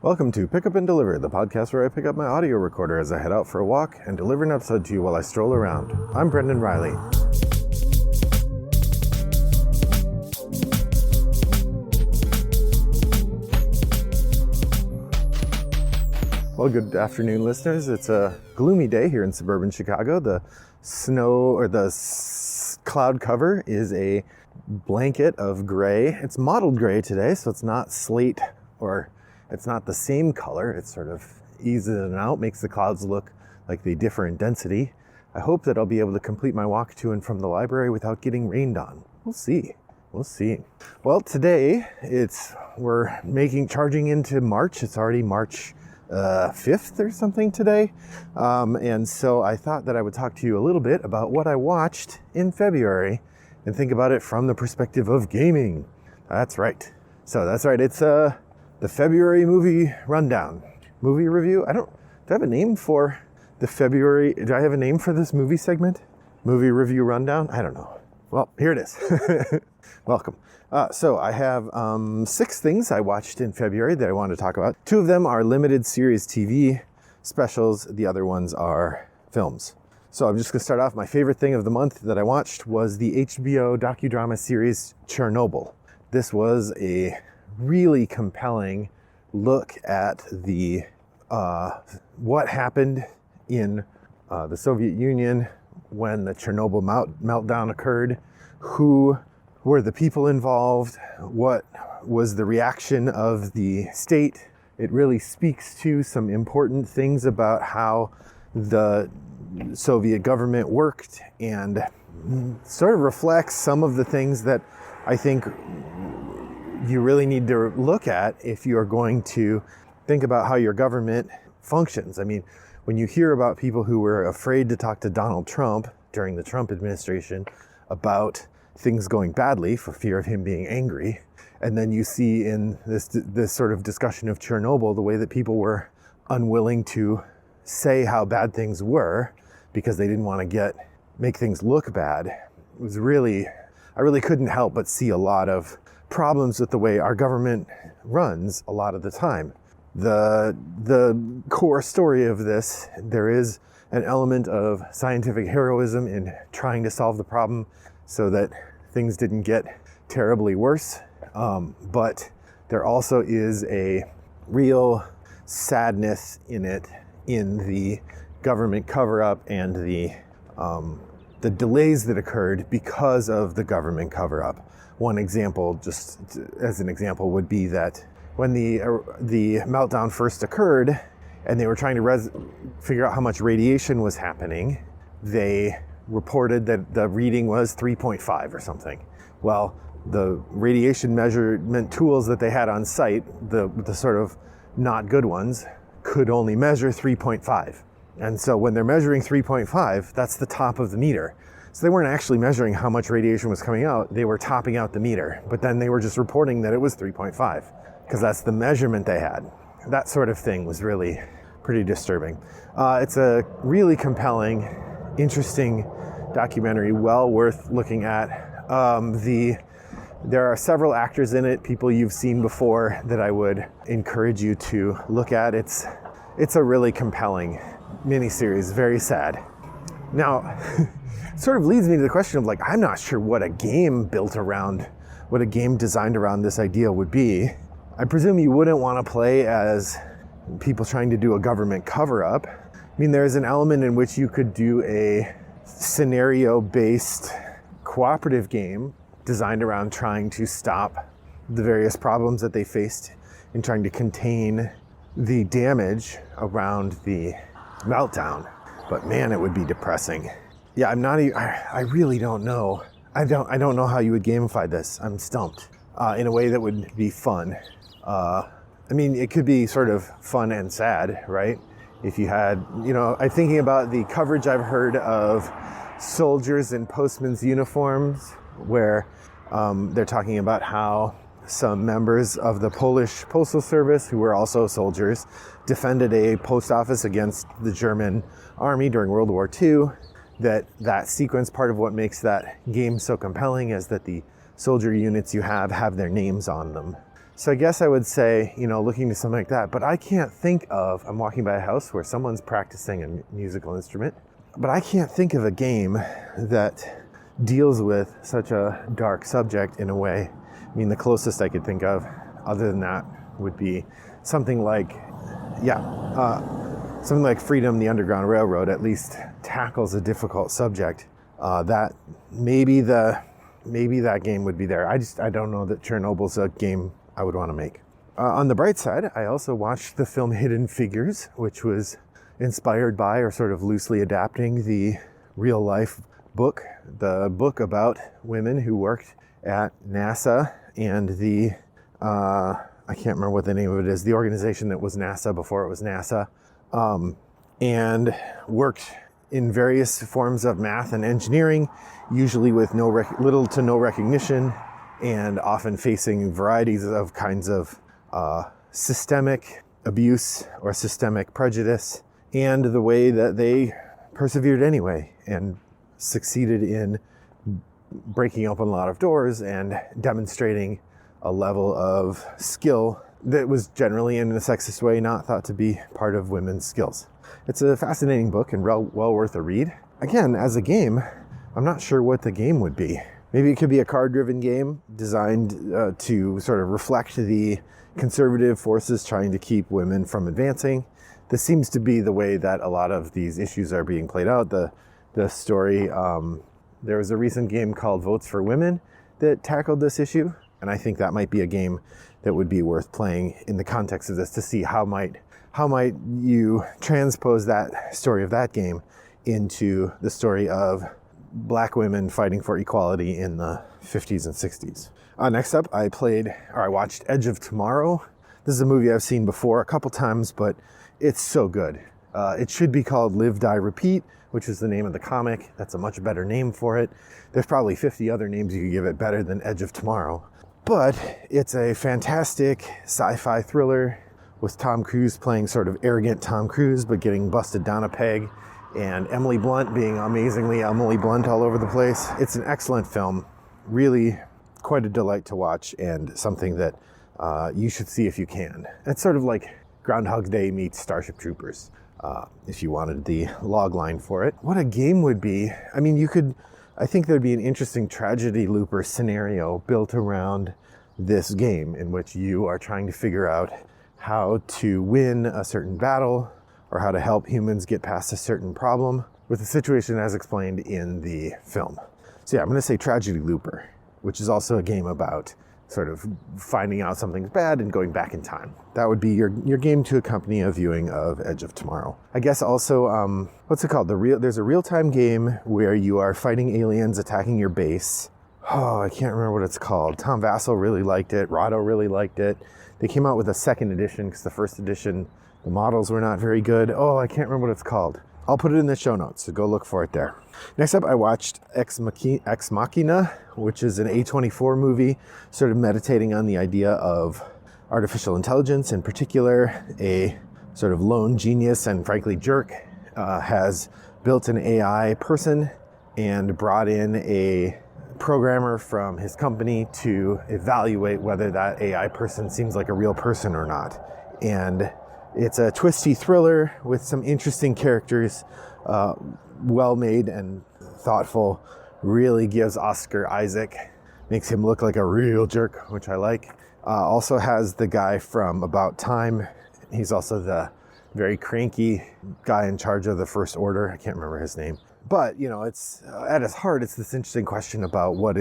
Welcome to Pick Up and Deliver, the podcast where I pick up my audio recorder as I head out for a walk and deliver an episode to you while I stroll around. I'm Brendan Riley. Well, good afternoon, listeners. It's a gloomy day here in suburban Chicago. The cloud cover is a blanket of gray. It's mottled gray today, so it's not slate or it's not the same color. It sort of eases it out, makes the clouds look like they differ in density. I hope that I'll be able to complete my walk to and from the library without getting rained on. We'll see. Well, today we're charging into March. It's already March 5th or something today. And so I thought that I would talk to you a little bit about what I watched in February and think about it from the perspective of gaming. That's right. It's the February movie rundown. Movie review? Do I have a name for the February? Do I have a name for this movie segment? Movie review rundown? I don't know. Well, here it is. Welcome. So I have 6 things I watched in February that I want to talk about. 2 of them are limited series TV specials. The other ones are films. So I'm just going to start off. My favorite thing of the month that I watched was the HBO docudrama series Chernobyl. This was a really compelling look at the what happened in the Soviet Union when the Chernobyl meltdown occurred, who were the people involved, what was the reaction of the state. It really speaks to some important things about how the Soviet government worked and sort of reflects some of the things that I think you really need to look at if you're going to think about how your government functions. I mean, when you hear about people who were afraid to talk to Donald Trump during the Trump administration about things going badly for fear of him being angry, and then you see in this sort of discussion of Chernobyl the way that people were unwilling to say how bad things were because they didn't want to make things look bad, I really couldn't help but see a lot of problems with the way our government runs a lot of the time. The core story of this, there is an element of scientific heroism in trying to solve the problem so that things didn't get terribly worse. But there also is a real sadness in it, in the government cover-up and the delays that occurred because of the government cover-up. One example, just as an example, would be that when the meltdown first occurred and they were trying to figure out how much radiation was happening, they reported that the reading was 3.5 or something. Well, the radiation measurement tools that they had on site, the sort of not good ones, could only measure 3.5. And so when they're measuring 3.5, that's the top of the meter. So they weren't actually measuring how much radiation was coming out, they were topping out the meter. But then they were just reporting that it was 3.5, because that's the measurement they had. That sort of thing was really pretty disturbing. It's a really compelling, interesting documentary, well worth looking at. There are several actors in it, people you've seen before, that I would encourage you to look at. It's a really compelling miniseries, very sad. Now, it sort of leads me to the question of I'm not sure what a game designed around this idea would be. I presume you wouldn't want to play as people trying to do a government cover-up. I mean, there's an element in which you could do a scenario-based cooperative game designed around trying to stop the various problems that they faced in trying to contain the damage around the meltdown. But man, it would be depressing. Yeah, I really don't know. I don't know how you would gamify this. I'm stumped. In a way that would be fun. I mean, it could be sort of fun and sad, right? If you had, I'm thinking about the coverage I've heard of soldiers in postmen's uniforms, where they're talking about how some members of the Polish Postal Service, who were also soldiers, defended a post office against the German army during World War II. That sequence, part of what makes that game so compelling is that the soldier units you have their names on them. So I guess I would say, looking to something like that, but I can't think of, I'm walking by a house where someone's practicing a musical instrument, but I can't think of a game that deals with such a dark subject in a way. I mean, the closest I could think of, other than that, would be something like, something like Freedom, the Underground Railroad, at least tackles a difficult subject. That maybe that game would be there. I don't know that Chernobyl's a game I would want to make. On the bright side, I also watched the film Hidden Figures, which was inspired by or sort of loosely adapting the real life book, the book about women who worked at NASA and the, I can't remember what the name of it is, the organization that was NASA before it was NASA, and worked in various forms of math and engineering, usually with little to no recognition, and often facing varieties of kinds of systemic abuse or systemic prejudice, and the way that they persevered anyway and succeeded in breaking open a lot of doors and demonstrating a level of skill that was generally, in a sexist way, not thought to be part of women's skills. It's a fascinating book and well worth a read. Again, as a game, I'm not sure what the game would be. Maybe it could be a card-driven game designed to sort of reflect the conservative forces trying to keep women from advancing. This seems to be the way that a lot of these issues are being played out. The story, there was a recent game called Votes for Women that tackled this issue, and I think that might be a game that would be worth playing in the context of this, to see how might you transpose that story of that game into the story of Black women fighting for equality in the 50s and 60s. Next up, I watched Edge of Tomorrow. This is a movie I've seen before a couple times, but it's so good. It should be called Live, Die, Repeat, which is the name of the comic. That's a much better name for it. There's probably 50 other names you could give it better than Edge of Tomorrow. But it's a fantastic sci-fi thriller with Tom Cruise playing sort of arrogant Tom Cruise, but getting busted down a peg, and Emily Blunt being amazingly Emily Blunt all over the place. It's an excellent film, really quite a delight to watch, and something that you should see if you can. It's sort of like Groundhog Day meets Starship Troopers, if you wanted the log line for it. What a game would be. I mean, I think there'd be an interesting tragedy looper scenario built around this game, in which you are trying to figure out how to win a certain battle, or how to help humans get past a certain problem with the situation as explained in the film. So yeah, I'm going to say Tragedy Looper, which is also a game about sort of finding out something's bad and going back in time. That would be your game to accompany a viewing of Edge of Tomorrow. I guess also, what's it called? There's a real-time game where you are fighting aliens attacking your base. Oh, I can't remember what it's called. Tom Vassell really liked it. Rado really liked it. They came out with a second edition because the first edition, the models were not very good. Oh, I can't remember what it's called. I'll put it in the show notes, so go look for it there. Next up, I watched Ex Machina, which is an A24 movie, sort of meditating on the idea of artificial intelligence. In particular, a sort of lone genius and frankly jerk has built an AI person and brought in a programmer from his company to evaluate whether that AI person seems like a real person or not. And it's a twisty thriller with some interesting characters, well made and thoughtful. Really gives Oscar Isaac, makes him look like a real jerk, which I like. Also has the guy from About Time. He's also the very cranky guy in charge of the First Order. I can't remember his name. But, it's at its heart, it's this interesting question about what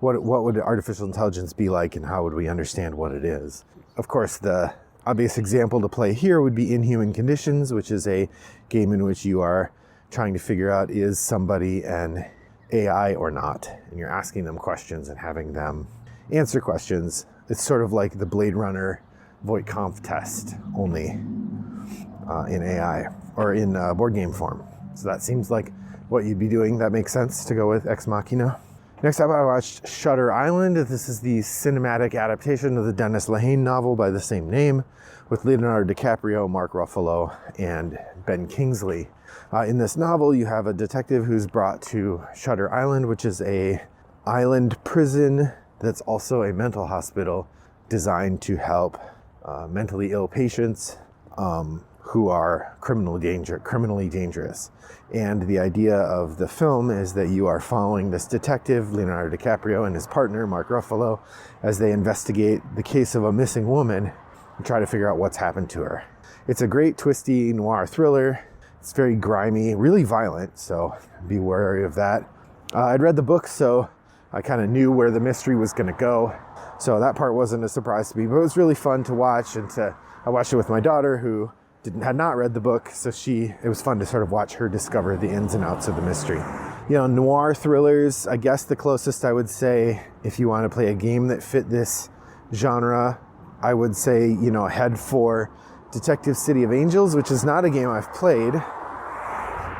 would artificial intelligence be like, and how would we understand what it is. Of course, the obvious example to play here would be Inhuman Conditions, which is a game in which you are trying to figure out, is somebody an AI or not? And you're asking them questions and having them answer questions. It's sort of like the Blade Runner Voight-Kampff test, only in AI, or in board game form. So that seems like what you'd be doing. That makes sense to go with Ex Machina. Next up, I watched Shutter Island. This is the cinematic adaptation of the Dennis Lehane novel by the same name, with Leonardo DiCaprio, Mark Ruffalo, and Ben Kingsley. In this novel, you have a detective who's brought to Shutter Island, which is a island prison that's also a mental hospital, designed to help mentally ill patients who are criminally dangerous. And the idea of the film is that you are following this detective, Leonardo DiCaprio, and his partner, Mark Ruffalo, as they investigate the case of a missing woman and try to figure out what's happened to her. It's a great twisty noir thriller. It's very grimy, really violent, so be wary of that. I'd read the book, so I kind of knew where the mystery was going to go. So that part wasn't a surprise to me, but it was really fun to watch. I watched it with my daughter, who had not read the book, so it was fun to sort of watch her discover the ins and outs of the mystery. Noir thrillers, I guess the closest I would say, if you want to play a game that fit this genre, I would say, head for Detective City of Angels, which is not a game I've played,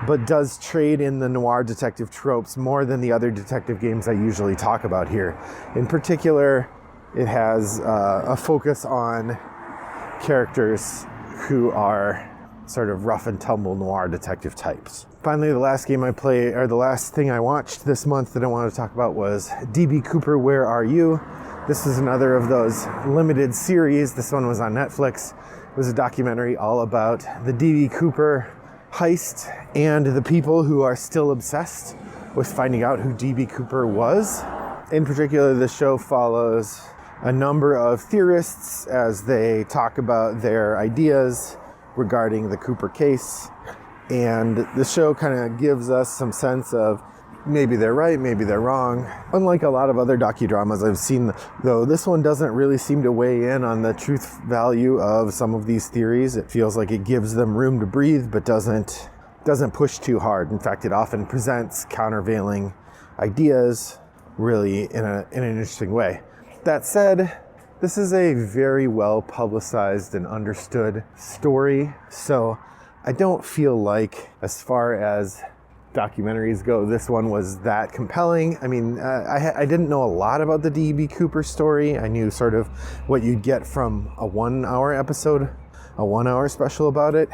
but does trade in the noir detective tropes more than the other detective games I usually talk about here. In particular, it has a focus on characters who are sort of rough and tumble noir detective types. Finally, the last thing I watched this month that I wanted to talk about was D.B. Cooper, Where Are You? This is another of those limited series. This one was on Netflix. It was a documentary all about the D.B. Cooper heist and the people who are still obsessed with finding out who D.B. Cooper was. In particular, the show follows a number of theorists as they talk about their ideas regarding the Cooper case. And the show kind of gives us some sense of maybe they're right, maybe they're wrong. Unlike a lot of other docudramas I've seen, though, this one doesn't really seem to weigh in on the truth value of some of these theories. It feels like it gives them room to breathe, but doesn't push too hard. In fact, it often presents countervailing ideas really in an interesting way. That said, this is a very well publicized and understood story, so I don't feel like, as far as documentaries go, this one was that compelling. I mean, I didn't know a lot about the D.B. Cooper story. I knew sort of what you'd get from a 1-hour episode, a 1-hour special about it,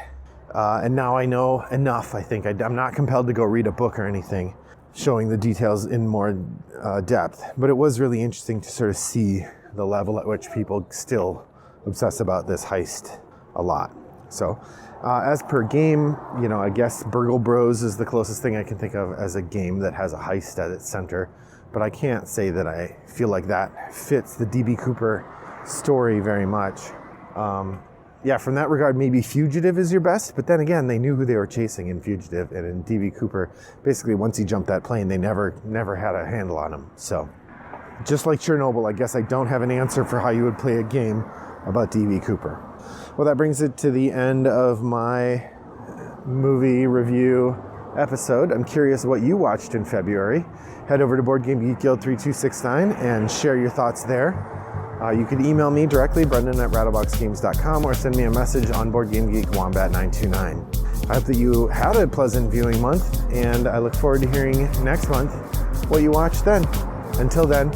and now I know enough. I think I'm not compelled to go read a book or anything showing the details in more depth, but it was really interesting to sort of see the level at which people still obsess about this heist a lot. So as per game, I guess Burgle Bros is the closest thing I can think of as a game that has a heist at its center, but I can't say that I feel like that fits the D.B. Cooper story very much. From that regard, maybe Fugitive is your best, but then again, they knew who they were chasing in Fugitive, and in D.B. Cooper, basically once he jumped that plane, they never had a handle on him. So, just like Chernobyl, I guess I don't have an answer for how you would play a game about D.B. Cooper. Well, that brings it to the end of my movie review episode. I'm curious what you watched in February. Head over to Board Game Geek Guild 3269 and share your thoughts there. You can email me directly, brendan@rattleboxgames.com, or send me a message on BoardGameGeek Wombat929. I hope that you had a pleasant viewing month, and I look forward to hearing next month what you watch then. Until then,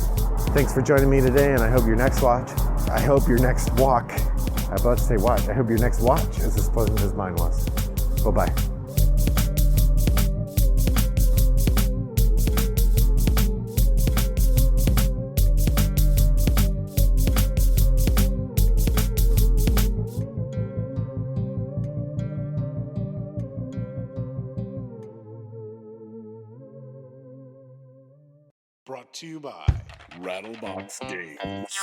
thanks for joining me today, and I hope your next walk, I hope your next watch is as pleasant as mine was. Bye-bye. Brought to you by Rattlebox Games.